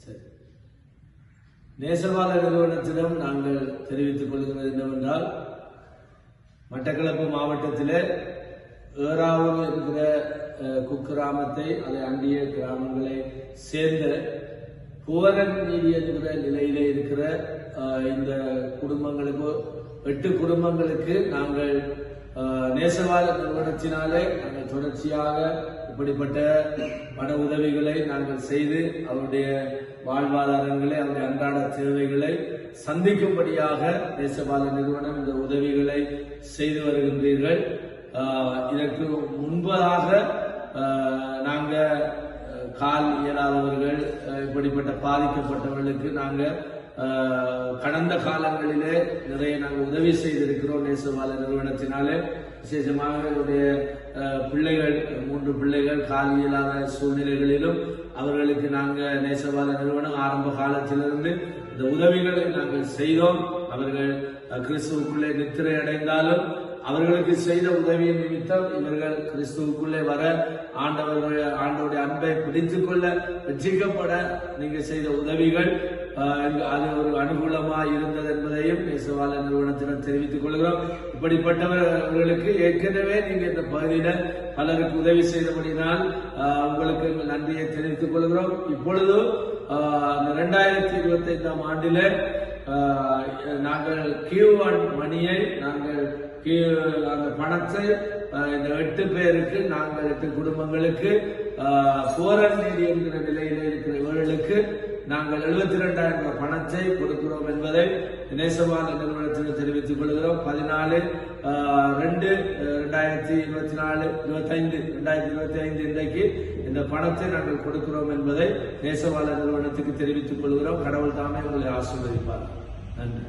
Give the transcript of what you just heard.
சரி. நேசவாத நிறுவனத்திடம் நாங்கள் தெரிவித்துக் கொள்கிறது என்னவென்றால், மட்டக்களப்பு மாவட்டத்திலே ஏறாவூர் என்கிற குக்கிராமத்தை அதை அண்டிய கிராமங்களை சேர்ந்த புவரன் நீதி என்கிற நிலையிலே இருக்கிற இந்த குடும்பங்களுக்கு 8 குடும்பங்களுக்கு நாங்கள் நேசவாத நிறுவனத்தினாலே நாங்கள் தொடர்ச்சியாக இப்படிப்பட்ட பண உதவிகளை நாங்கள் செய்து அவருடைய வாழ்வாதாரங்களை, அவருடைய அன்றாட தேவைகளை சந்திக்கும்படியாக நேசவாத நிறுவனம் இந்த உதவிகளை செய்து வருகின்றீர்கள். இதற்கு முன்பதாக நாங்கள் கால் இயலாதவர்கள், இப்படிப்பட்ட பாதிக்கப்பட்டவர்களுக்கு நாங்கள் கடந்த காலங்களிலே நிறைய நாங்கள் உதவி செய்திருக்கிறோம் நேசவாத நிறுவனத்தினாலே. விசேஷமாக என்னுடைய பிள்ளைகள் 3 பிள்ளைகள் கால் இயலாத சூழ்நிலைகளிலும் அவர்களுக்கு நாங்கள் நேசவாத நிறுவனம் ஆரம்ப காலத்திலிருந்து இந்த உதவிகளை நாங்கள் செய்தோம். அவர்கள் கிறிஸ்துவுக்குள்ளே நித்திரை அடைந்தாலும் அவர்களுக்கு செய்த உதவியின் நிமித்தம் இவர்கள் கிறிஸ்துவுக்குள்ளே வர ஆண்டவருடைய அன்பை பிடித்துக் கொள்ள ரட்சிக்கப்பட நீங்க செய்த உதவிகள் அது ஒரு அனுகூலமாக இருந்தது என்பதையும் நேசவாத நிறுவனத்திடம் தெரிவித்துக் கொள்கிறோம். இப்படிப்பட்டவர்களுக்கு ஏற்கனவே நீங்க இந்த பகுதியில பலருக்கு உதவி செய்தபடினால் உங்களுக்கு நன்றியை தெரிவித்துக் கொள்கிறோம். இப்பொழுது 2025ஆம் ஆண்டில நாங்கள் Q1 மணியை நாங்கள் அந்த பணத்தை இந்த 8 பேருக்கு நாங்கள் 8 குடும்பங்களுக்கு புவரன் நீதி என்கிற நிலையில இருக்கிறவர்களுக்கு நாங்கள் 72,000 பணத்தை கொடுக்கிறோம் என்பதை நேசவாத நிறுவனத்தில் தெரிவித்துக் கொள்கிறோம். 14/2/2025 இன்றைக்கு இந்த பணத்தை நாங்கள் கொடுக்கிறோம் என்பதை நேசவாத நிறுவனத்துக்கு தெரிவித்துக் கொள்கிறோம். கடவுள் தாமே உங்களை ஆசீர்வதிப்பார். நன்றி.